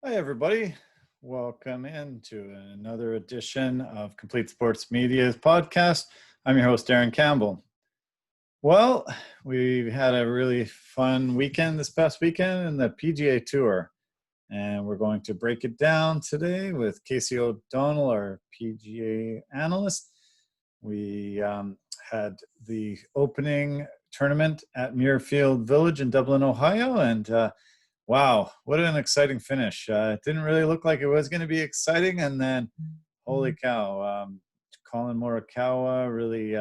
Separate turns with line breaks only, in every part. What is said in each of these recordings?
Hi, everybody. Welcome into another edition of Complete Sports Media's podcast. I'm your host, Darren Campbell. Well, we had a really fun weekend this past weekend in the PGA Tour, and we're going to break it down today with Casey O'Donnell, our PGA analyst. We had the opening tournament at Muirfield Village in Dublin, Ohio, and wow, what an exciting finish. It didn't really look like it was going to be exciting. And then, holy cow, Collin Morikawa really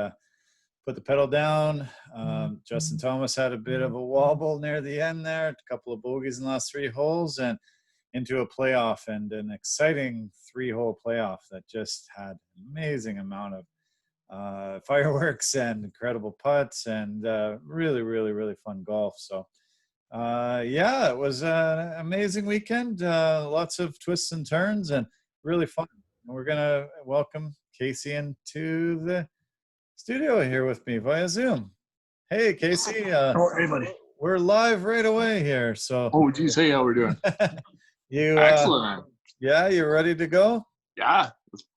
put the pedal down. Justin Thomas had a bit of a wobble near the end there, a couple of bogeys in the last three holes, and into a playoff, and an exciting three-hole playoff that just had an amazing amount of fireworks and incredible putts and really, really, really fun golf. So, yeah, it was an amazing weekend. Lots of twists and turns and really fun. And we're going to welcome Casey into the studio here with me via Zoom. Hey, Casey.
Hey, buddy.
We're live right away here. So,
Oh, geez. Hey, how we're doing?
you,
Excellent, man.
Yeah, you're ready to go?
Yeah.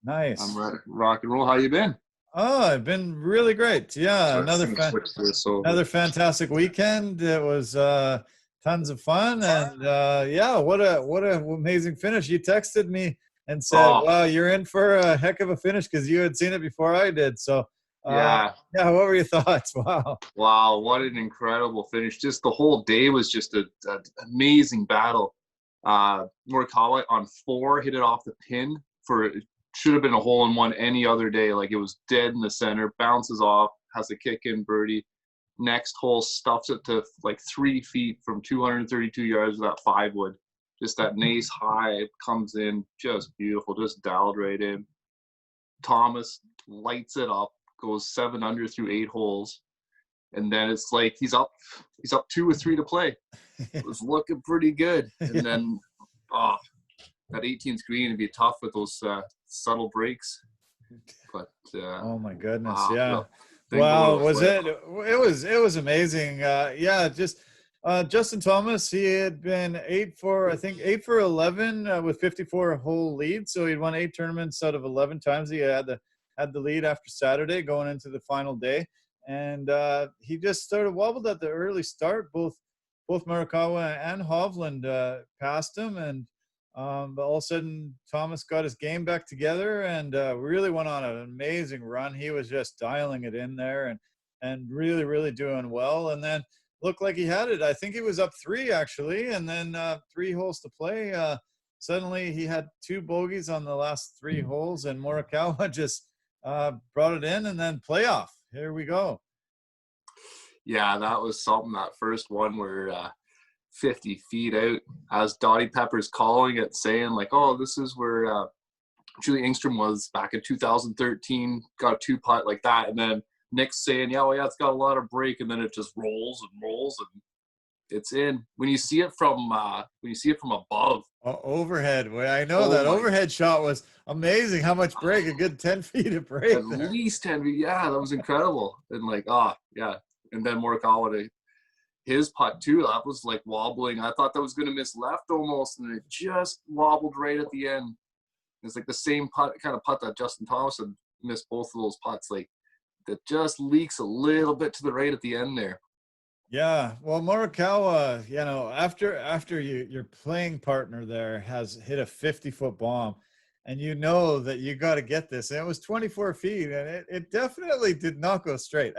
Nice.
I'm ready. Rock and roll. How you been?
Oh, I've been really great. Yeah,
Sorry,
another fantastic weekend. It was tons of fun, and yeah, what a amazing finish. You texted me and said, "Wow, you're in for a heck of a finish," because you had seen it before I did. So
yeah.
What were your thoughts?
Wow, what an incredible finish. Just the whole day was just an amazing battle. Morikawa on 4 hit it off the pin for should have been a hole-in-one any other day. Like, it was dead in the center, bounces off, has a kick-in birdie. Next hole stuffs it to like 3 feet from 232 yards with that 5-wood. Just that nice high comes in, just beautiful, just dialed right in. Thomas lights it up, goes 7 under through 8 holes, and then it's like he's up 2 or 3 to play. It was looking pretty good, and then that 18th green would be tough with those subtle breaks. But
oh my goodness,
wow,
yeah.
Wow,
was it? It was amazing. Yeah, just Justin Thomas. He had been 8 for 11 with 54 hole lead. So he'd won 8 tournaments out of 11 times. He had the lead after Saturday going into the final day, and he just started wobbled at the early start. Both Morikawa and Hovland passed him, and but all of a sudden Thomas got his game back together and really went on an amazing run. He was just dialing it in there and really, really doing well. And then looked like he had it. I think he was up 3 actually, and then 3 holes to play. Suddenly he had 2 bogeys on the last 3 holes, and Morikawa just brought it in, and then playoff. Here we go.
Yeah, that was something. That first one where 50 feet out, as Dottie Pepper's calling it, saying like, "Oh, this is where Julie Engstrom was back in 2013, got a 2-putt like that," and then Nick's saying, "Yeah, well, yeah, it's got a lot of break," and then it just rolls and rolls and it's in. When you see it from above,
overhead. I know that overhead shot was amazing. How much break? A good 10 feet of break.
At least 10 feet. Yeah, that was incredible. And like, yeah. And then Morikawa, his putt too, that was like wobbling. I thought that was going to miss left almost, and it just wobbled right at the end. It's like the same kind of putt that Justin Thomas had missed both of those putts. Like, that just leaks a little bit to the right at the end there.
Yeah, well, Morikawa, after your playing partner there has hit a 50-foot bomb, and you know that you got to get this. And it was 24 feet, and it definitely did not go straight.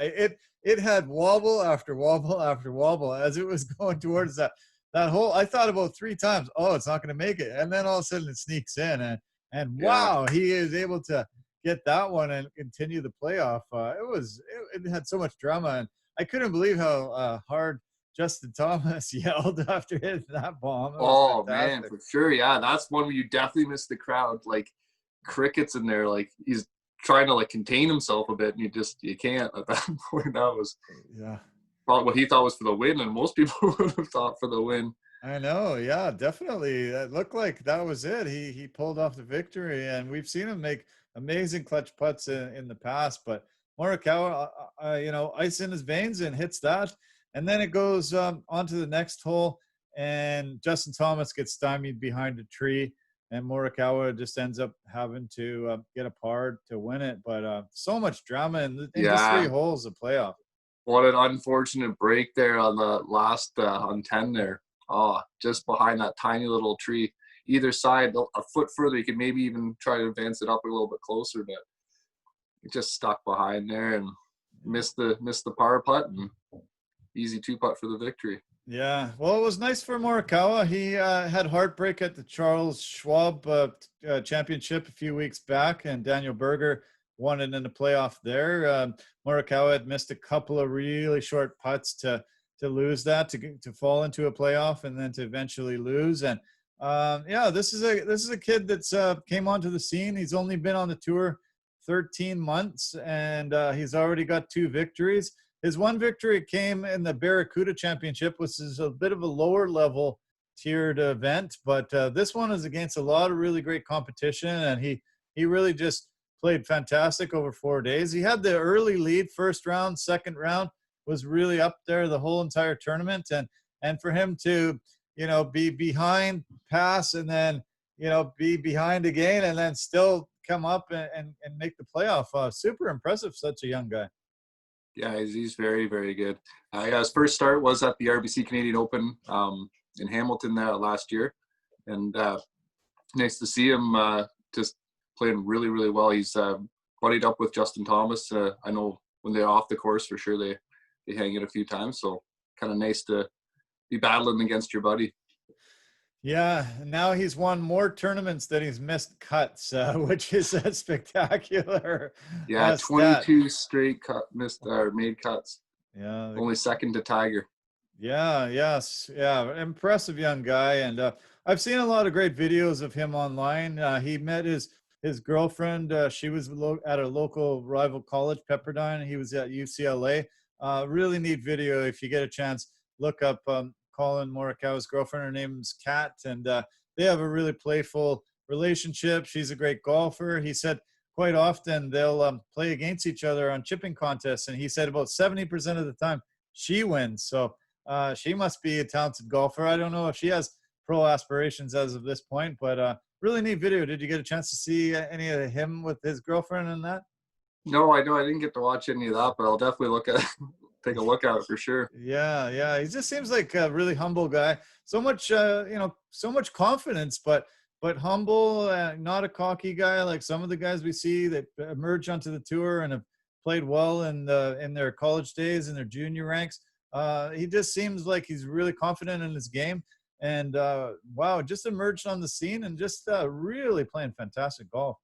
It had wobble after wobble after wobble as it was going towards that hole. I thought about 3 times, oh, it's not going to make it. And then all of a sudden it sneaks in, and wow, he is able to get that one and continue the playoff. It had so much drama, and I couldn't believe how hard Justin Thomas yelled after hitting that bomb.
Oh, man, for sure. Yeah, that's one where you definitely miss the crowd. Like, crickets in there. Like, he's trying to, like, contain himself a bit, and you can't at that point. That was probably what he thought was for the win, and most people would have thought for the win.
I know. Yeah, definitely. It looked like that was it. He pulled off the victory, and we've seen him make amazing clutch putts in the past, but Morikawa, ice in his veins and hits that. And then it goes on to the next hole. and Justin Thomas gets stymied behind a tree, and Morikawa just ends up having to get a par to win it. But so much drama in just 3 holes of playoff.
What an unfortunate break there on the last on 10 there. Oh, just behind that tiny little tree. Either side, a foot further, you could maybe even try to advance it up a little bit closer, but it just stuck behind there and missed the par putt, and easy 2-putt for the victory.
Yeah, well, it was nice for Morikawa. He had heartbreak at the Charles Schwab championship a few weeks back, and Daniel Berger won it in the playoff there. Morikawa had missed a couple of really short putts to lose that, to fall into a playoff, and then to eventually lose. And this is a kid that's came onto the scene. He's only been on the tour 13 months, and he's already got 2 victories. His one victory came in the Barracuda Championship, which is a bit of a lower level tiered event, but this one is against a lot of really great competition, and he really just played fantastic over 4 days. He had the early lead, first round, second round was really up there the whole entire tournament, and for him to be behind, pass, and then be behind again, and then still come up and make the playoff. Super impressive, such a young guy.
Yeah, he's very, very good. His first start was at the RBC Canadian Open in Hamilton there last year, and nice to see him just playing really, really well. He's buddied up with Justin Thomas. I know when they're off the course, for sure they hang it a few times, so kind of nice to be battling against your buddy.
Yeah, now he's won more tournaments than he's missed cuts, which is spectacular.
Yeah, 22 straight made cuts.
Yeah,
only second to Tiger.
Yeah, yes, yeah, impressive young guy, and I've seen a lot of great videos of him online. He met his girlfriend. She was at a local rival college, Pepperdine. He was at UCLA. Really neat video. If you get a chance, look up Collin Morikawa's girlfriend. Her name's Kat, and they have a really playful relationship. She's a great golfer. He said quite often they'll play against each other on chipping contests, and he said about 70% of the time she wins. So she must be a talented golfer. I don't know if she has pro aspirations as of this point, but really neat video. Did you get a chance to see any of him with his girlfriend and that?
No, I didn't get to watch any of that, but I'll definitely take a look at it for sure.
Yeah. He just seems like a really humble guy. So much, so much confidence, but humble, not a cocky guy like some of the guys we see that emerge onto the tour and have played well in their college days, in their junior ranks. He just seems like he's really confident in his game, and wow, just emerged on the scene and just really playing fantastic golf.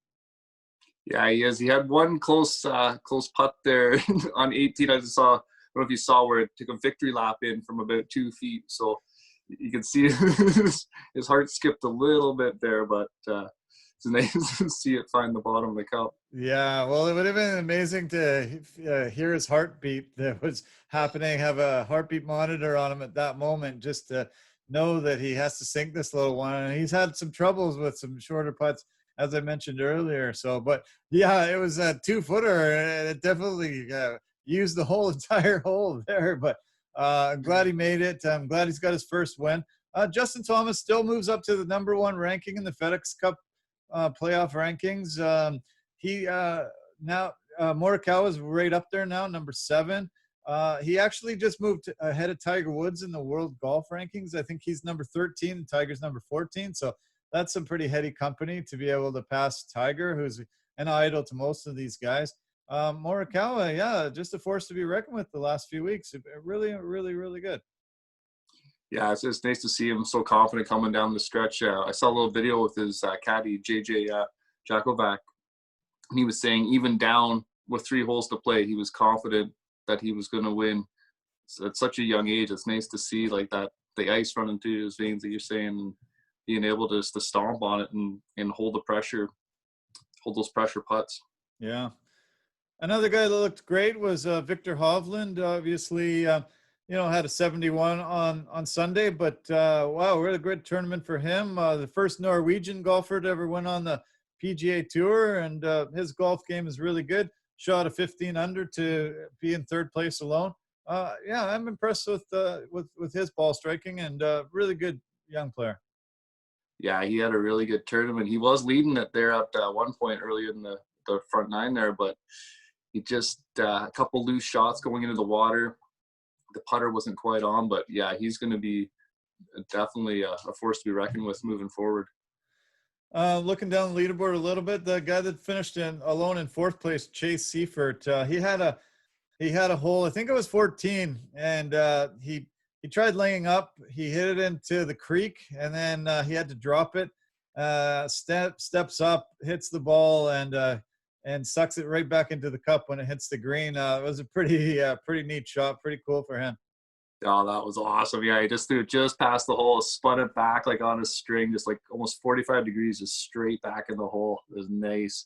Yeah, he is. He had one close putt there on 18. I just saw. I don't know if you saw where it took a victory lap in from about 2 feet. So you can see his heart skipped a little bit there, but it's nice to see it find the bottom of the cup.
Yeah, well, it would have been amazing to hear his heartbeat that was happening, have a heartbeat monitor on him at that moment, just to know that he has to sink this little one. And he's had some troubles with some shorter putts, as I mentioned earlier. So, but yeah, it was a 2-footer, and it definitely used the whole entire hole there. But I'm glad he made it. I'm glad he's got his first win. Justin Thomas still moves up to the #1 ranking in the FedEx Cup playoff rankings. Now Morikawa is right up there now, #7. He actually just moved ahead of Tiger Woods in the world golf rankings. I think he's #13 and Tiger's #14. So that's some pretty heady company to be able to pass Tiger, who's an idol to most of these guys. Morikawa, yeah, just a force to be reckoned with the last few weeks. Really, really, really good.
Yeah, it's just nice to see him so confident coming down the stretch. I saw a little video with his caddy, JJ Jakovac, and he was saying even down with 3 holes to play, he was confident that he was going to win. So at such a young age, it's nice to see like that, the ice running through his veins that you're saying, and being able to stomp on it and hold the pressure, hold those pressure putts.
Yeah. Another guy that looked great was Viktor Hovland. Obviously, had a 71 on Sunday, but wow, really great tournament for him. The first Norwegian golfer to ever win on the PGA Tour, and his golf game is really good. Shot a 15 under to be in 3rd place alone. yeah, I'm impressed with his ball striking, and really good young player.
Yeah, he had a really good tournament. He was leading it there at one point early in the front nine there, but he just a couple loose shots going into the water. The putter wasn't quite on, but yeah, he's going to be definitely a force to be reckoned with moving forward.
Looking down the leaderboard a little bit, the guy that finished alone in fourth place, Chase Seifert, he had a hole, I think it was 14, and he tried laying up. He hit it into the creek, and then he had to drop it. Steps up, hits the ball, and sucks it right back into the cup when it hits the green. It was a pretty neat shot, pretty cool for him.
Oh, that was awesome. Yeah, he just threw it just past the hole, spun it back like on a string, just like almost 45 degrees, just straight back in the hole. It was nice.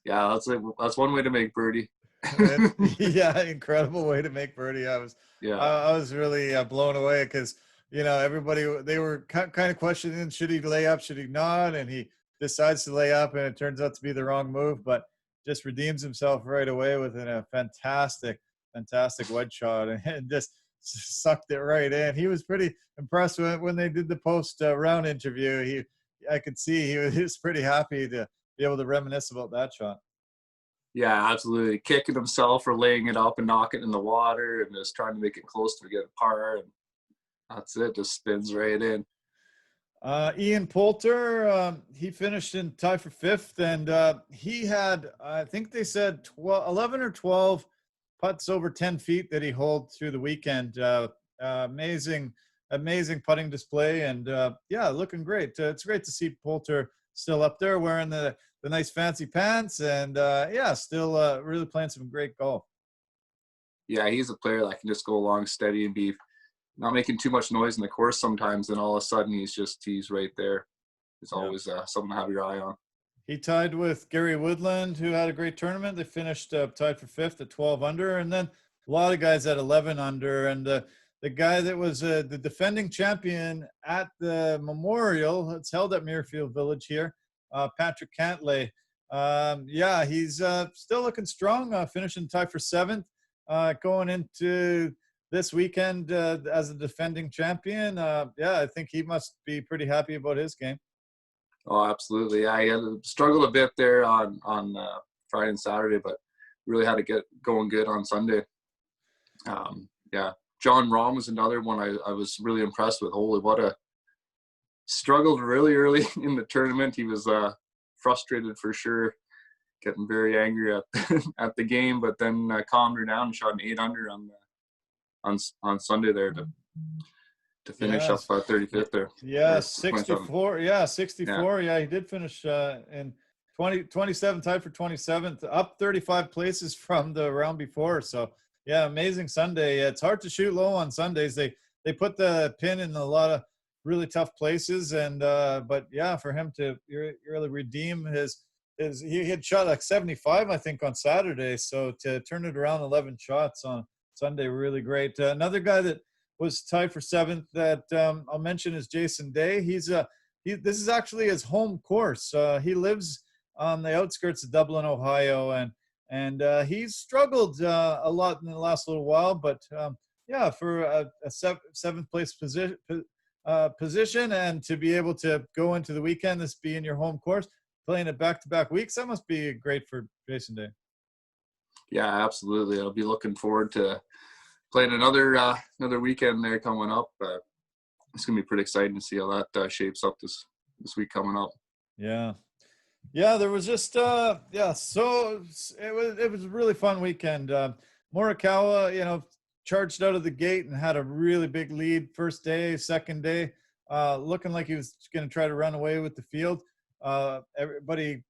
Yeah, that's one way to make birdie.
Yeah, incredible way to make birdie.
Yeah.
I was really blown away because they were kind of questioning, should he lay up, should he not, and he decides to lay up, and it turns out to be the wrong move, but just redeems himself right away with a fantastic wedge shot, and just sucked it right in. He was pretty impressed when they did the post round interview. I could see he was pretty happy to be able to reminisce about that shot.
Yeah, absolutely. Kicking himself for laying it up and knocking it in the water and just trying to make it close to get a par. And that's it. Just spins right in.
Ian Poulter, he finished in tie for fifth, and he had, I think they said 11 or 12 putts over 10 feet that he holed through the weekend. Amazing putting display, and yeah, looking great. It's great to see Poulter still up there wearing the nice fancy pants, and yeah, still really playing some great golf.
Yeah, he's a player that can just go along steady and be not making too much noise in the course sometimes, and all of a sudden he's right there. It's always something to have your eye on.
He tied with Gary Woodland, who had a great tournament. They finished tied for fifth at 12 under, and then a lot of guys at 11 under. And the guy that was the defending champion at the Memorial, it's held at Muirfield Village here, Patrick Cantlay. Yeah, he's still looking strong, finishing tied for seventh, going into this weekend as a defending champion. Yeah, I think he must be pretty happy about his game.
Oh, absolutely. Yeah, he had struggled a bit there on Friday and Saturday, but really had to get going good on Sunday. Yeah, John Rahm was another one I was really impressed with. Holy, struggled really early in the tournament. He was frustrated for sure, getting very angry at the game, but then calmed her down and shot an 8 under on Sunday there to finish up 35th there.
Yeah, 64. Yeah, 64. Yeah, he did finish in 27, tied for 27th, up 35 places from the round before. So yeah, amazing Sunday. It's hard to shoot low on Sundays. They put the pin in a lot of really tough places, and but yeah, for him to really redeem he had shot like 75, I think, on Saturday. So to turn it around 11 shots on Sunday, really great. Another guy that was tied for seventh that I'll mention is Jason Day. This is actually his home course. He lives on the outskirts of Dublin, Ohio, and he's struggled a lot in the last little while. But yeah, for a seventh place position, and to be able to go into the weekend, this being your home course, playing it back-to-back weeks, that must be great for Jason Day. Yeah,
absolutely. I'll be looking forward to playing another weekend there coming up. It's gonna be pretty exciting to see how that shapes up this week coming up.
Yeah, there was just so it was a really fun weekend. Morikawa, charged out of the gate and had a really big lead first day, second day, looking like he was going to try to run away with the field. Everybody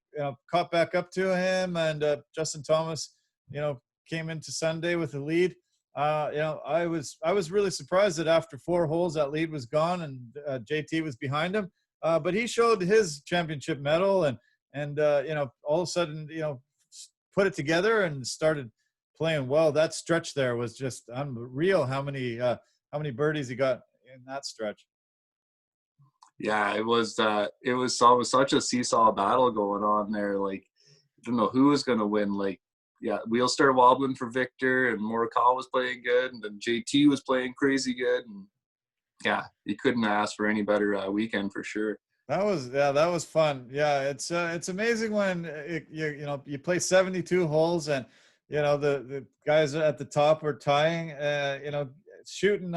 caught back up to him, and Justin Thomas came into Sunday with a lead. I was really surprised that after 4 holes that lead was gone, and JT was behind him, but he showed his championship medal, and all of a sudden put it together and started playing well. That stretch there was just unreal. How many birdies he got in that stretch.
Yeah, it was such a seesaw battle going on there. Like, I don't know who was going to win. Like, yeah, wheels started wobbling for Viktor, and Morikawa was playing good, and then JT was playing crazy good, and yeah, you couldn't ask for any better weekend for sure.
That was fun. Yeah, it's amazing when you play 72 holes and the guys at the top are tying, shooting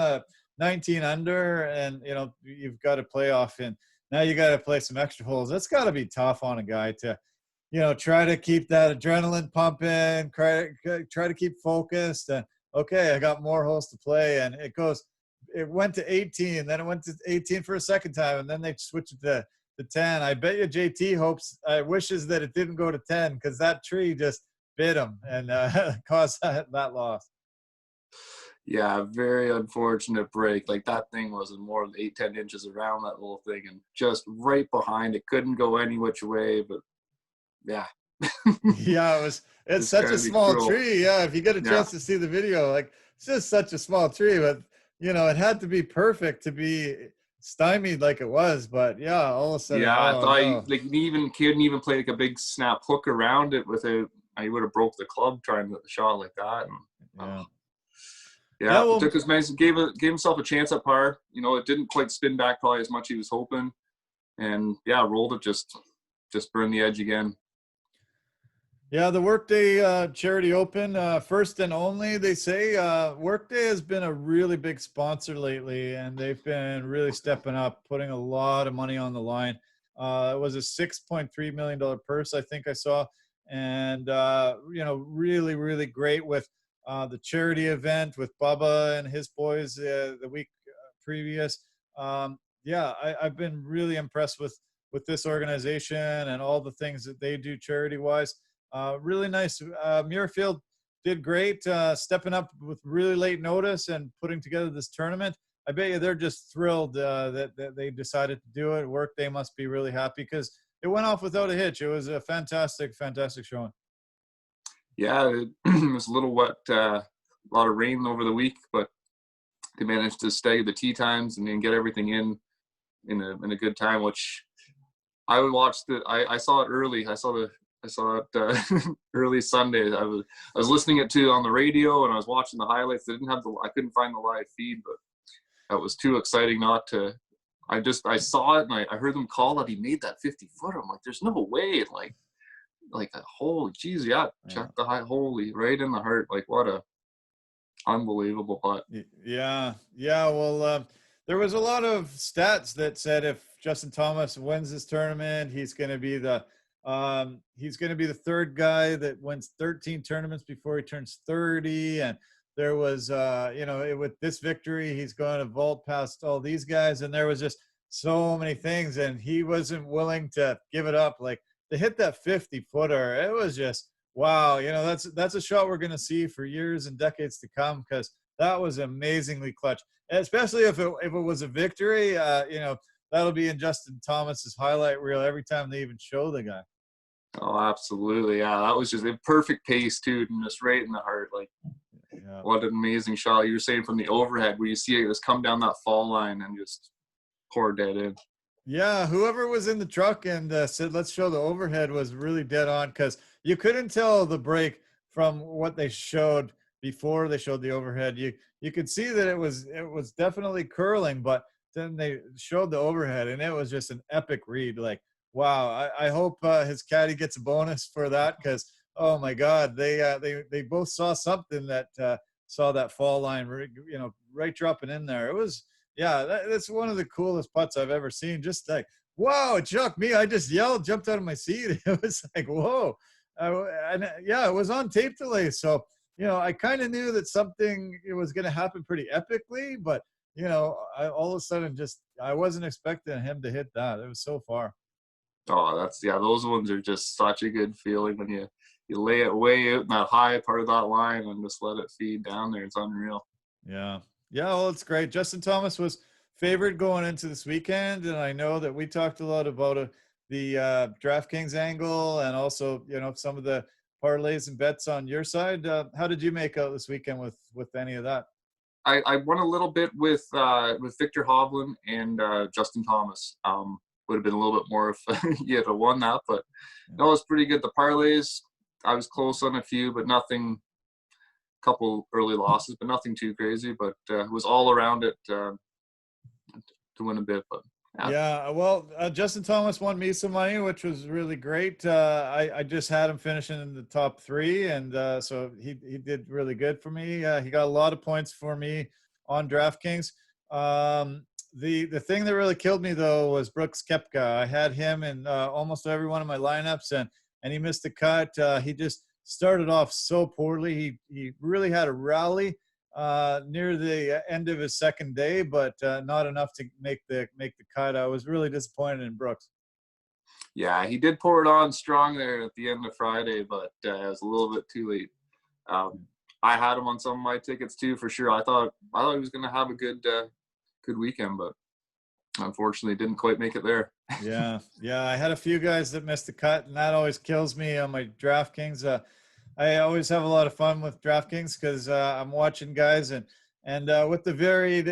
19 under, and you've got a playoff, and now you got to play some extra holes. That's got to be tough on a guy to try to keep that adrenaline pumping, try to keep focused, and okay, I got more holes to play, and it went to 18, then it went to 18 for a second time, and then they switched it to 10. I bet you JT wishes that it didn't go to 10, because that tree just bit him and caused that loss.
Yeah, very unfortunate break. Like, that thing was more than 8-10 inches around that little thing, and just right behind it. Couldn't go any which way, but yeah.
Yeah, it's such a small tree. Yeah, if you get a chance to see the video, like, it's just such a small tree, but it had to be perfect to be stymied like it was. But yeah, all of a sudden,
yeah, I thought he couldn't even play like a big snap hook around it without. He would have broke the club trying to hit the shot like that. And, well, took his nice, gave himself a chance at par. It didn't quite spin back probably as much he was hoping, and rolled it, just burned the edge again.
Yeah, the Workday Charity Open, first and only, they say. Workday has been a really big sponsor lately, and they've been really stepping up, putting a lot of money on the line. It was a $6.3 million purse, I think I saw, and really, really great with the charity event with Bubba and his boys the week previous. I've been really impressed with this organization and all the things that they do charity-wise. Really nice. Muirfield did great, stepping up with really late notice and putting together this tournament. I bet you they're just thrilled that they decided to do it. Workday must be really happy, because it went off without a hitch. It was a fantastic showing.
Yeah, it was a little wet, a lot of rain over the week, but they managed to stagger the tee times and then get everything in a good time. Which I watched it. I saw it early. I saw it early Sunday. I was listening it to on the radio, and I was watching the highlights. I couldn't find the live feed, but that was too exciting not to. I saw it, and I heard them call that he made that 50-footer. I'm like, there's no way. Like holy geez, check the high, holy, right in the heart. Like, what a unbelievable putt.
Yeah. Well, there was a lot of stats that said if Justin Thomas wins this tournament, he's going to be the third guy that wins 13 tournaments before he turns 30. And there was, with this victory, he's going to vault past all these guys. And there was just so many things, and he wasn't willing to give it up. Like, to hit that 50-footer, it was just, wow. That's a shot we're going to see for years and decades to come, because that was amazingly clutch. And especially if it was a victory, that'll be in Justin Thomas's highlight reel every time they even show the guy.
Oh, absolutely. Yeah, that was just a perfect pace, too, and just right in the heart. Like, what an amazing shot. You were saying from the overhead where you see it just come down that fall line and just pour dead in.
Yeah, whoever was in the truck and said, let's show the overhead, was really dead on, because you couldn't tell the break from what they showed before they showed the overhead. You could see that it was definitely curling, but then they showed the overhead, and it was just an epic read. Like, wow, I hope his caddy gets a bonus for that, because, oh my God, they both saw something that saw that fall line, right dropping in there. It was, that's one of the coolest putts I've ever seen. Just like, whoa, it shocked me. I just yelled, jumped out of my seat. It was like, whoa. It was on tape delay. So, I kind of knew that it was going to happen pretty epically, but, all of a sudden I wasn't expecting him to hit that. It was so far.
Oh, those ones are just such a good feeling when you lay it way out in that high part of that line and just let it feed down there. It's unreal.
Yeah. Yeah, well, it's great. Justin Thomas was favored going into this weekend, and I know that we talked a lot about the DraftKings angle, and also, some of the parlays and bets on your side. How did you make out this weekend with any of that?
I won a little bit with Viktor Hovland and Justin Thomas. Would have been a little bit more if you had won that, but no, it was pretty good. The parlays, I was close on a few, but nothing. Couple early losses, but nothing too crazy. But it was all around it to win a bit. But
yeah, well, Justin Thomas won me some money, which was really great. I just had him finishing in the top 3, and so he did really good for me. He got a lot of points for me on DraftKings. The thing that really killed me though was Brooks Koepka. I had him in almost every one of my lineups, and he missed the cut. He just started off so poorly. He really had a rally near the end of his second day, but not enough to make the cut. I was really disappointed in Brooks.
Yeah, he did pour it on strong there at the end of Friday, but it was a little bit too late. I had him on some of my tickets too, for sure. I thought he was going to have a good weekend, but unfortunately didn't quite make it there.
Yeah. I had a few guys that missed the cut, and that always kills me on my DraftKings. I always have a lot of fun with DraftKings because I'm watching guys, and with the varied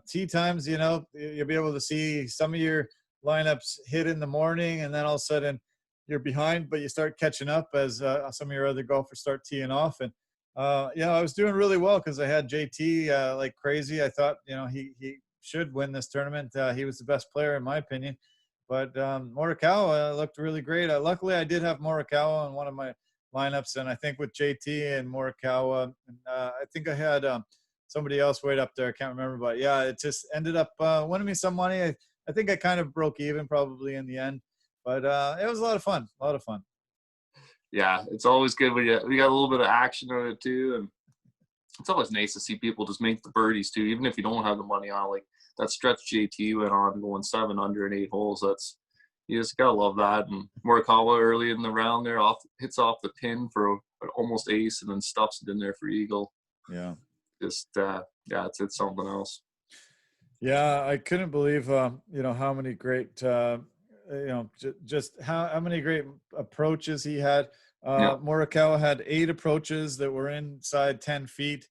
tee times, you'll be able to see some of your lineups hit in the morning, and then all of a sudden you're behind, but you start catching up as some of your other golfers start teeing off. And I was doing really well because I had JT like crazy. I thought he should win this tournament. He was the best player in my opinion, but Morikawa looked really great. Luckily, I did have Morikawa in one of my lineups, and I think with JT and Morikawa, I think I had somebody else way up there. I can't remember, but yeah, it just ended up winning me some money. I think I kind of broke even probably in the end, but it was a lot of fun.
Yeah, it's always good when we got a little bit of action on it too, and it's always nice to see people just make the birdies too, even if you don't have the money on. Like that stretch JT went on going 7 under in 8 holes. You just gotta love that. And Morikawa early in the round there hits off the pin for an almost ace, and then stuffs it in there for eagle.
Yeah,
just it's something else.
Yeah, I couldn't believe how many great just how many great approaches he had. Morikawa had 8 approaches that were inside 10 feet.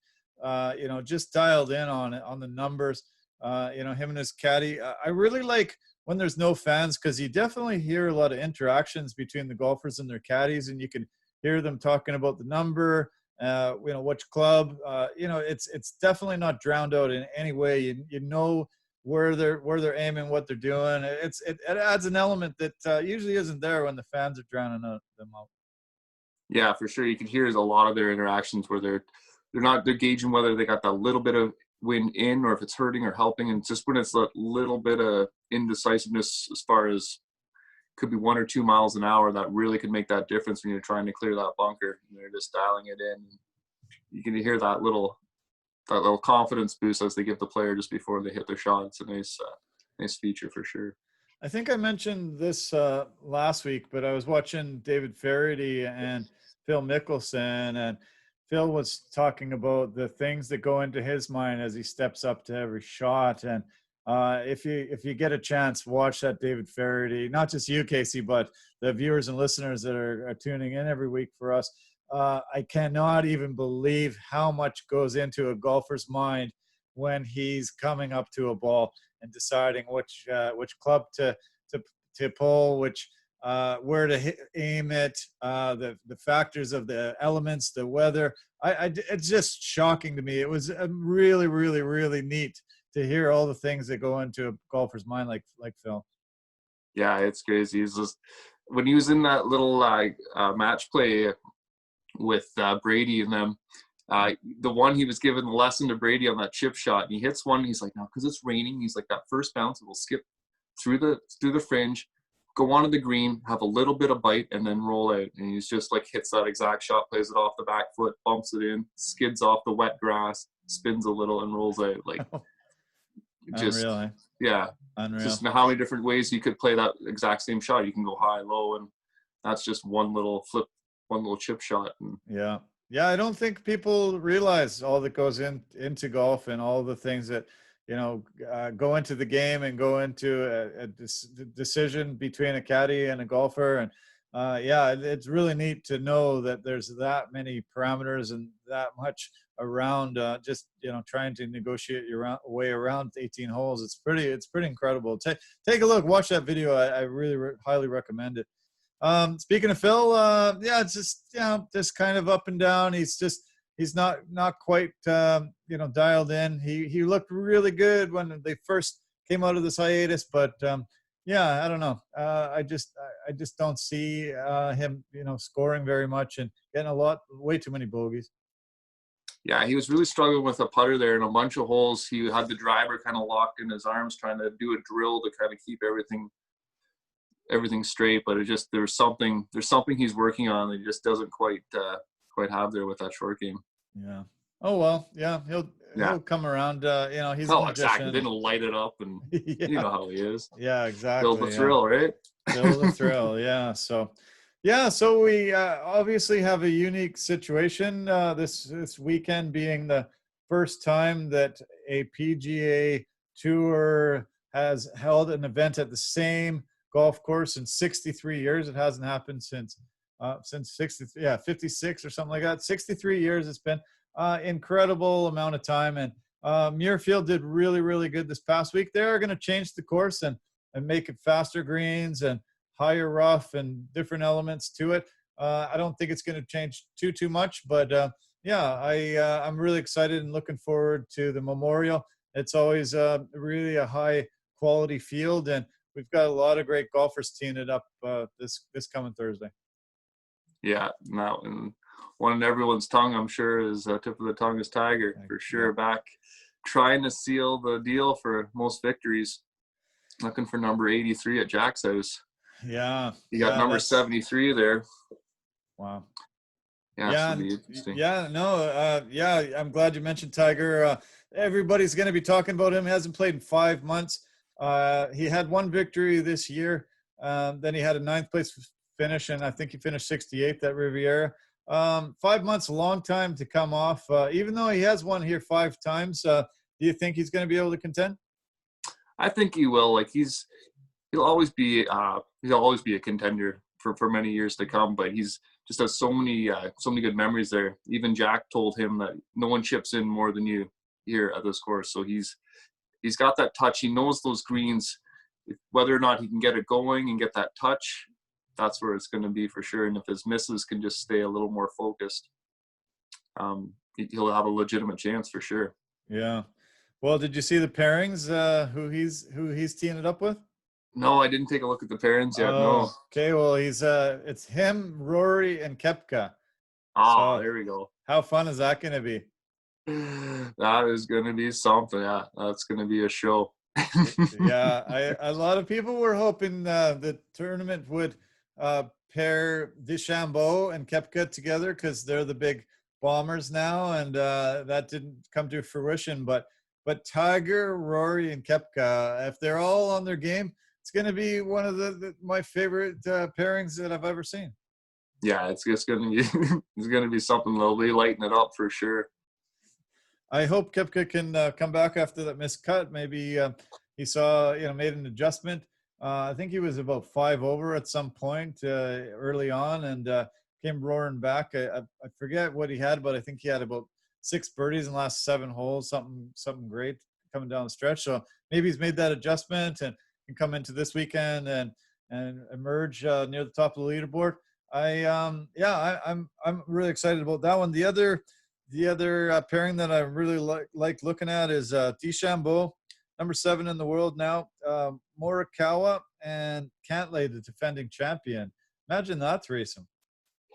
Just dialed in on the numbers. Him and his caddy. I really like when there's no fans, because you definitely hear a lot of interactions between the golfers and their caddies, and you can hear them talking about the number, which club. It's definitely not drowned out in any way. You know where they're aiming, what they're doing. It adds an element that usually isn't there when the fans are drowning them out.
Yeah, for sure. You can hear a lot of their interactions where they're gauging whether they got that little bit of wind in or if it's hurting or helping. And just when it's that little bit of indecisiveness as far as could be 1 or 2 miles an hour, that really could make that difference when you're trying to clear that bunker and they're just dialing it in. You can hear that little confidence boost as they give the player just before they hit their shot. It's a nice feature for sure.
I think I mentioned this last week, but I was watching David Faraday and Phil Mickelson, and Phil was talking about the things that go into his mind as he steps up to every shot. And if you get a chance, watch that David Faraday, not just you, Casey, but the viewers and listeners that are tuning in every week for us. I cannot even believe how much goes into a golfer's mind when he's coming up to a ball and deciding which club to pull, where to aim it, the factors of the elements, the weather. It's just shocking to me. It was really, really, really neat to hear all the things that go into a golfer's mind, like Phil.
Yeah, it's crazy. It's just when he was in that little match play with Brady and them. The one he was giving the lesson to Brady on that chip shot, and he hits one. He's like, no, because it's raining. He's like, that first bounce, it will skip through the fringe, go onto the green, have a little bit of bite, and then roll out. And he's just like hits that exact shot, plays it off the back foot, bumps it in, skids off the wet grass, spins a little, and rolls out. Like, just
Unreal, eh?
Yeah,
Unreal.
Just how many different ways you could play that exact same shot. You can go high, low, and that's just one little flip, one little chip shot. And
yeah, I don't think people realize all that goes into golf and all the things that go into the game and go into a decision between a caddy and a golfer. And it's really neat to know that there's that many parameters and that much around just trying to negotiate your way around 18 holes. It's pretty incredible. Take a look, watch that video. I really highly recommend it. Speaking of Phil, yeah, it's just, just kind of up and down. He's not quite, dialed in. He looked really good when they first came out of this hiatus, but yeah, I don't know. I just don't see him, scoring very much and getting way too many bogeys.
Yeah, he was really struggling with a putter there in a bunch of holes. He had the driver kind of locked in his arms, trying to do a drill to kind of keep everything straight. But there's something he's working on that he just doesn't quite have there with that short game.
Yeah. Oh well. Yeah. He'll come around. He's a magician.
Exactly. Then he'll light it up, and
yeah.
you know how he is.
Yeah. Exactly.
Build the thrill, right?
Build the thrill. Yeah. So we obviously have a unique situation this weekend, being the first time that a PGA Tour has held an event at the same golf course in 63 years. It hasn't happened since 56 or something like that. 63 years it's been. Incredible amount of time. And Muirfield did really, really good this past week. They are going to change the course and make it faster greens and higher rough and different elements to it. I don't think it's going to change too much, but I'm really excited and looking forward to the Memorial. It's always really a high quality field, and we've got a lot of great golfers teeing it up this coming Thursday. Yeah,
and one on everyone's tongue, I'm sure, is tip of the tongue is Tiger, for sure. Back trying to seal the deal for most victories, looking for number 83 at Jack's house.
Yeah.
You got number 73 there.
Wow.
Yeah. Be interesting.
I'm glad you mentioned Tiger. Everybody's going to be talking about him. He hasn't played in 5 months. He had one victory this year. Then he had a 9th place finish, and I think he finished 68th at Riviera. 5 months, a long time to come off. Even though he has won here 5 times, do you think he's going to be able to contend?
I think he will. Like he'll always be a contender for many years to come. But he's just has so many good memories there. Even Jack told him that no one chips in more than you here at this course. So he's got that touch. He knows those greens, whether or not he can get it going and get that touch. That's where it's going to be for sure. And if his misses can just stay a little more focused, he'll have a legitimate chance for sure.
Yeah. Well, did you see the pairings? Who he's teeing it up with?
No, I didn't take a look at the pairings yet. No.
Okay. Well, it's him, Rory, and Koepka.
Oh, there we go.
How fun is that going to be?
That is going to be something. Yeah, that's going to be a show.
Yeah, a lot of people were hoping the tournament would pair Shambo and Koepka together because they're the big bombers now, and that didn't come to fruition. But Tiger, Rory, and Koepka, if they're all on their game, it's going to be one of my favorite pairings that I've ever seen.
Yeah, it's going to be something they'll be lighting it up for sure.
I hope Koepka can come back after that missed cut. Maybe he saw, made an adjustment. I think he was about 5 over at some point early on, and came roaring back. I forget what he had, but I think he had about 6 birdies in the last 7 holes, something great coming down the stretch. So maybe he's made that adjustment and can come into this weekend and emerge near the top of the leaderboard. I'm really excited about that one. The other pairing that I really like looking at is DeChambeau, number 7 in the world now, Morikawa and Cantlay, the defending champion. Imagine that threesome.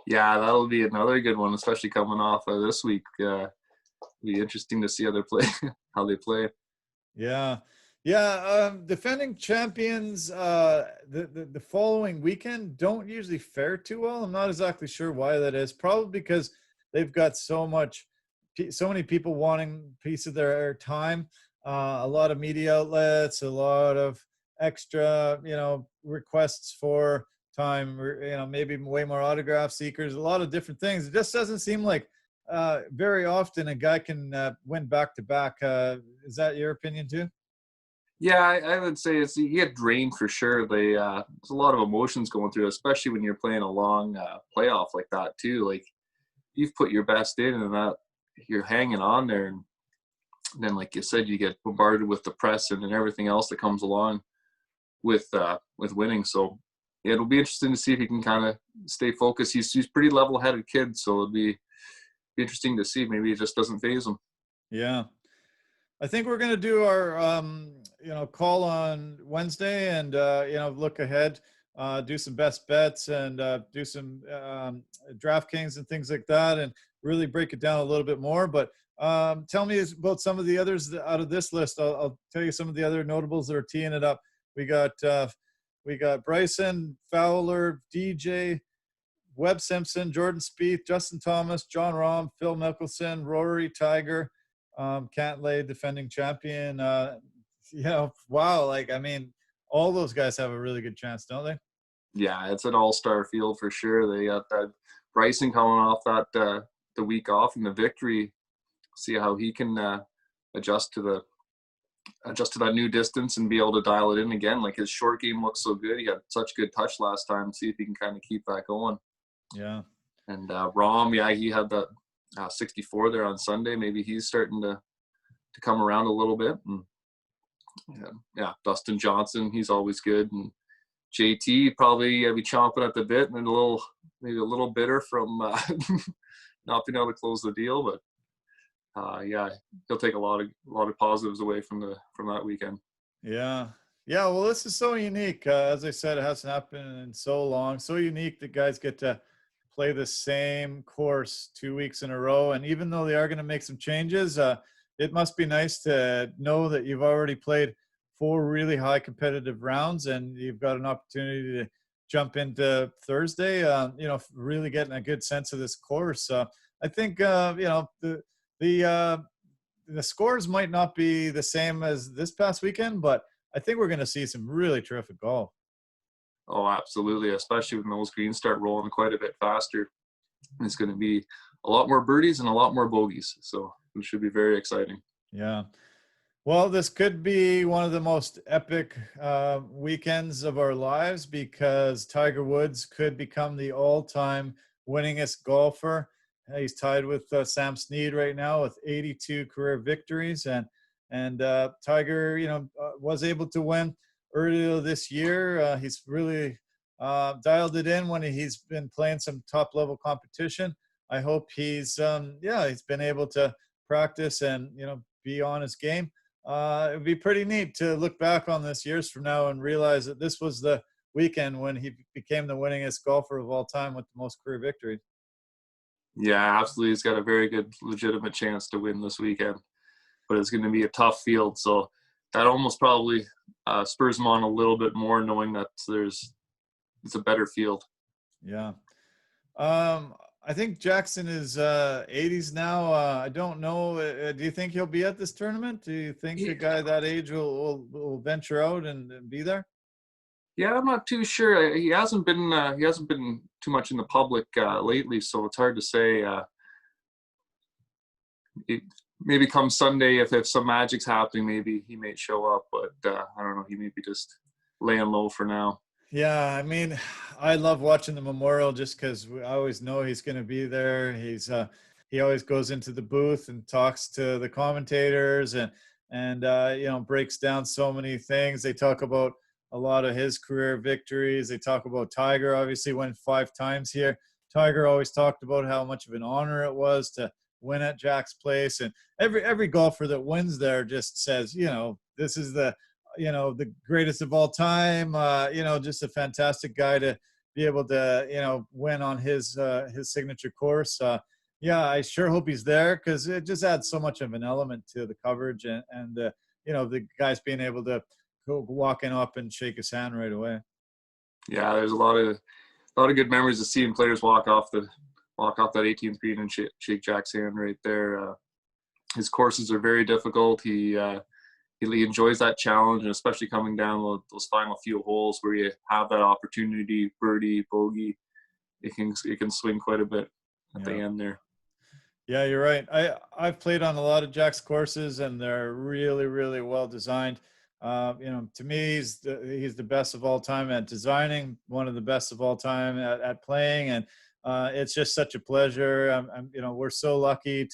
Yeah, that'll be another good one, especially coming off of this week. Be interesting to see how they play.
Yeah. Defending champions the following weekend don't usually fare too well. I'm not exactly sure why that is. Probably because they've got so many people wanting a piece of their time. A lot of media outlets, a lot of extra, requests for time, maybe way more autograph seekers, a lot of different things. It just doesn't seem like very often a guy can win back to back. Is that your opinion too?
Yeah, I would say you get drained for sure. There's a lot of emotions going through, especially when you're playing a long playoff like that too. Like you've put your best in, and that you're hanging on there, and then, like you said, you get bombarded with the press and everything else that comes along with winning. So yeah, it'll be interesting to see if he can kind of stay focused. He's pretty level-headed kid, so it'll be interesting to see. Maybe it just doesn't phase him.
Yeah. I think we're going to do our, call on Wednesday and, look ahead, do some best bets and do some DraftKings and things like that and really break it down a little bit more. But tell me about some of the others out of this list. I'll tell you some of the other notables that are teeing it up. We got Bryson, Fowler, DJ, Webb Simpson, Jordan Spieth, Justin Thomas, John Rahm, Phil Mickelson, Rory, Tiger, Cantlay, defending champion. Wow. Like, I mean, all those guys have a really good chance, don't they?
Yeah, it's an all-star field for sure. They got that Bryson coming off that the week off and the victory. See how he can adjust to that new distance and be able to dial it in again. Like his short game looks so good. He had such good touch last time. See if he can kind of keep that going.
Yeah.
And Rahm, yeah, he had that 64 there on Sunday. Maybe he's starting to come around a little bit. And yeah, Dustin Johnson, he's always good. And JT probably be chomping at the bit and maybe a little bitter from not being able to close the deal. But yeah, he'll take a lot of positives away from that weekend.
Yeah. Yeah. Well, this is so unique. As I said, it hasn't happened in so long. So unique that guys get to play the same course 2 weeks in a row. And even though they are going to make some changes, it must be nice to know that you've already played 4 really high competitive rounds and you've got an opportunity to jump into Thursday, really getting a good sense of this course. I think, the scores might not be the same as this past weekend, but I think we're going to see some really terrific golf.
Oh, absolutely, especially when those greens start rolling quite a bit faster. It's going to be a lot more birdies and a lot more bogeys, so it should be very exciting.
Yeah. Well, this could be one of the most epic weekends of our lives because Tiger Woods could become the all-time winningest golfer. He's tied with Sam Snead right now with 82 career victories, and Tiger, was able to win earlier this year. He's really dialed it in when he's been playing some top-level competition. I hope he's been able to practice and be on his game. It would be pretty neat to look back on this years from now and realize that this was the weekend when he became the winningest golfer of all time with the most career victories.
Yeah, absolutely. He's got a very good, legitimate chance to win this weekend, but it's going to be a tough field. So that almost probably spurs him on a little bit more, knowing that it's a better field.
Yeah. I think Jackson is 80s now. I don't know. Do you think he'll be at this tournament? Do you think a guy that age will venture out and be there?
Yeah, I'm not too sure. He hasn't been too much in the public lately, so it's hard to say. Maybe come Sunday, if some magic's happening, maybe he may show up. But I don't know. He may be just laying low for now.
Yeah, I mean, I love watching the Memorial just because I always know he's going to be there. He always goes into the booth and talks to the commentators and breaks down so many things. They talk about a lot of his career victories. They talk about Tiger, obviously won 5 times here. Tiger always talked about how much of an honor it was to win at Jack's Place, and every golfer that wins there just says, this is the greatest of all time, just a fantastic guy to be able to, win on his signature course. I sure hope he's there because it just adds so much of an element to the coverage and the guys being able to go walking up and shake his hand right away.
Yeah, there's a lot of good memories of seeing players walk off that 18th green and shake Jack's hand right there. His courses are very difficult. He enjoys that challenge, and especially coming down those final few holes where you have that opportunity, birdie, bogey, it can swing quite a bit at the end there.
Yeah, you're right. I've played on a lot of Jack's courses, and they're really, really well designed. To me, he's the best of all time at designing, one of the best of all time at playing, and it's just such a pleasure. We're so lucky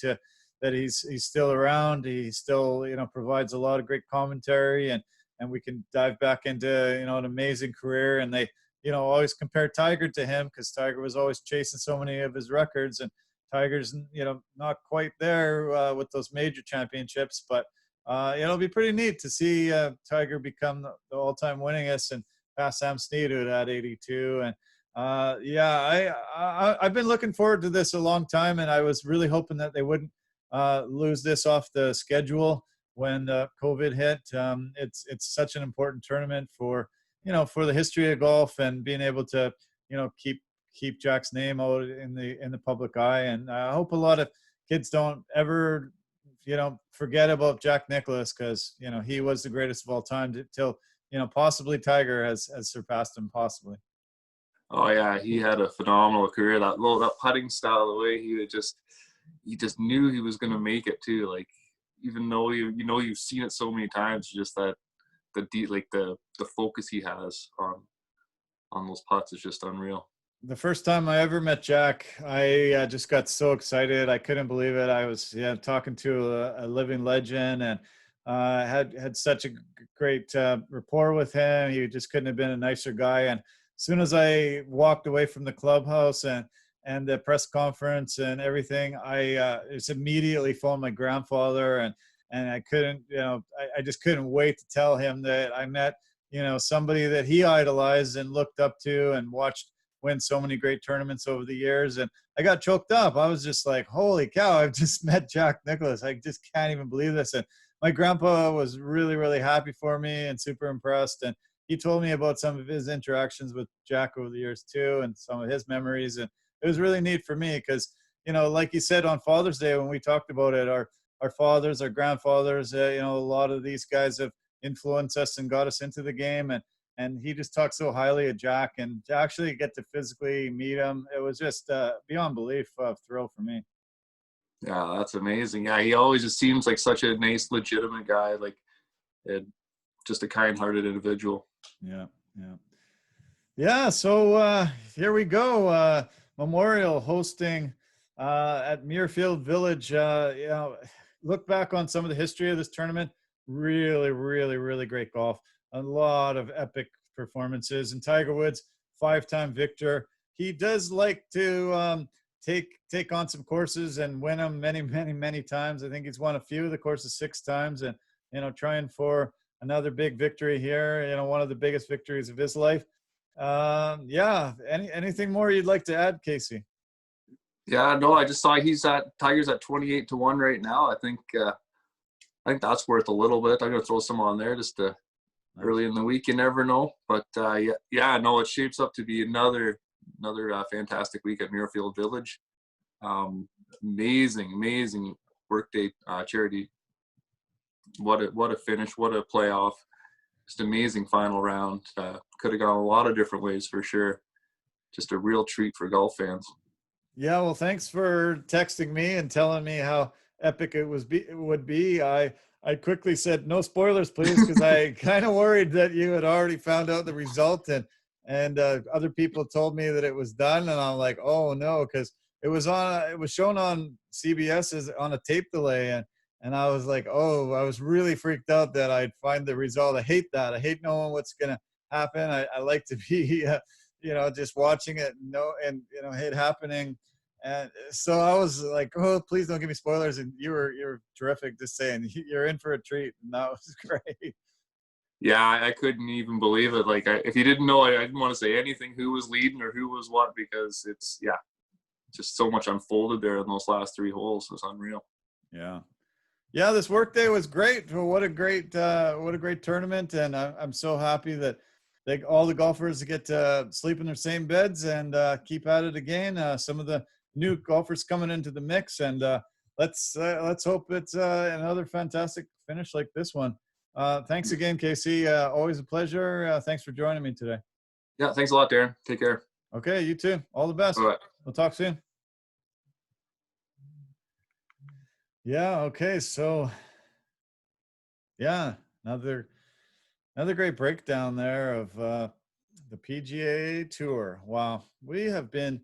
that he's still around. He still, provides a lot of great commentary and we can dive back into, an amazing career. And they, always compare Tiger to him because Tiger was always chasing so many of his records, and Tiger's, not quite there with those major championships. But it'll be pretty neat to see Tiger become the all-time winningest and pass Sam Snead, who had 82. And I've been looking forward to this a long time, and I was really hoping that they wouldn't lose this off the schedule when COVID hit. It's such an important tournament for the history of golf, and being able to keep Jack's name out in the public eye. And I hope a lot of kids don't ever forget about Jack Nicklaus, because he was the greatest of all time till possibly Tiger has surpassed him, possibly.
Oh yeah, he had a phenomenal career. That putting style, the way he just knew he was going to make it too. Like, even though you've seen it so many times, just that the focus he has on those putts is just unreal.
The first time I ever met Jack, I just got so excited. I couldn't believe it. I was talking to a living legend, and had such a great rapport with him. He just couldn't have been a nicer guy. And as soon as I walked away from the clubhouse and the press conference and everything, I just immediately phoned my grandfather, and I couldn't, I just couldn't wait to tell him that I met, somebody that he idolized and looked up to and watched win so many great tournaments over the years. And I got choked up. I was just like, holy cow, I've just met Jack Nicklaus. I just can't even believe this. And my grandpa was really, really happy for me and super impressed. And he told me about some of his interactions with Jack over the years too, and some of his memories. And it was really neat for me because, like you said on Father's Day, when we talked about it, our fathers, our grandfathers, a lot of these guys have influenced us and got us into the game. And he just talked so highly of Jack, and to actually get to physically meet him, it was just beyond belief thrill for me.
Yeah, that's amazing. Yeah, he always just seems like such a nice, legitimate guy, like just a kind-hearted individual.
Yeah. So here we go. Memorial hosting at Muirfield Village. Look back on some of the history of this tournament. Really, really, really great golf. A lot of epic performances. And Tiger Woods, 5-time victor. He does like to take on some courses and win them many, many, many times. I think he's won a few of the courses 6 times, and trying for another big victory here. One of the biggest victories of his life. Anything more you'd like to add, Casey?
Yeah, no, I just saw Tiger's at 28-1 right now. I think that's worth a little bit. I'm gonna throw some on there just to early in the week. You never know, but it shapes up to be another fantastic week at Muirfield Village. Amazing Workday charity. What a finish! What a playoff! Just amazing final round. Could have gone a lot of different ways for sure. Just a real treat for golf fans.
Yeah, well, thanks for texting me and telling me how epic it would be. I quickly said no spoilers, please, because I kind of worried that you had already found out the result, and other people told me that it was done, and I'm like, oh no, because it was shown on CBS as on a tape delay, and I was like, oh, I was really freaked out that I'd find the result. I hate that. I hate knowing what's gonna happen. I like to be just watching it and it happening. And so I was like, oh, please don't give me spoilers. And you're terrific, just saying you're in for a treat. And that was great.
Yeah, I couldn't even believe it. Like, if you didn't know, I didn't want to say anything, who was leading or who was what, because it's, just so much unfolded there in those last 3 holes. It was unreal.
Yeah, this Workday was great. Well, what a great tournament. And I'm so happy that all the golfers get to sleep in their same beds and keep at it again. Some of the new golfers coming into the mix, and let's hope it's another fantastic finish like this one. Thanks again, Casey. Always a pleasure. Thanks for joining me today.
Yeah, thanks a lot, Darren. Take care.
Okay, you too. All the best.
All right.
We'll talk soon. Yeah. Okay. So, another great breakdown there of the PGA Tour. Wow, we have been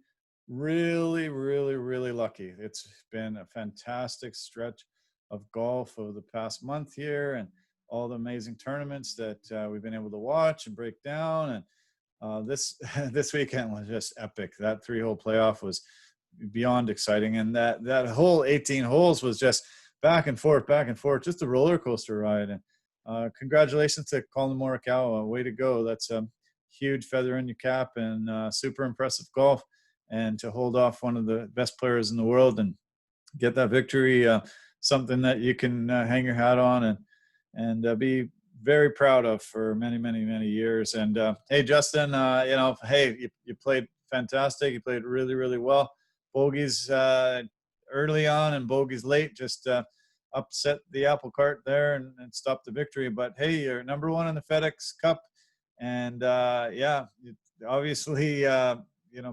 really, really, really lucky. It's been a fantastic stretch of golf over the past month here, and all the amazing tournaments that we've been able to watch and break down. This this weekend was just epic. That 3-hole playoff was beyond exciting, and that whole 18 holes was just back and forth, just a roller coaster ride. And congratulations to Collin Morikawa. Way to go. That's a huge feather in your cap, and super impressive golf. And to hold off one of the best players in the world and get that victory, something that you can hang your hat on and be very proud of for many, many, many years. And hey, Justin, hey, you played fantastic. You played really, really well. Bogeys early on and bogeys late just upset the apple cart there and stopped the victory. But hey, you're number 1 in the FedEx Cup, and yeah, obviously,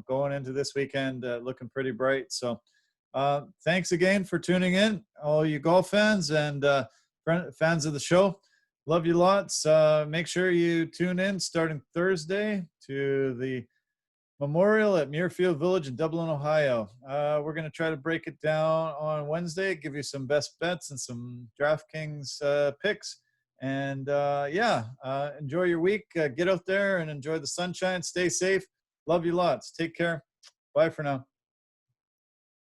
going into this weekend looking pretty bright. So thanks again for tuning in, all you golf fans and fans of the show. Love you lots. Make sure you tune in starting Thursday to the Memorial at Muirfield Village in Dublin, Ohio. We're going to try to break it down on Wednesday, give you some best bets and some DraftKings picks. And enjoy your week. Get out there and enjoy the sunshine. Stay safe. Love you lots. Take care. Bye for now.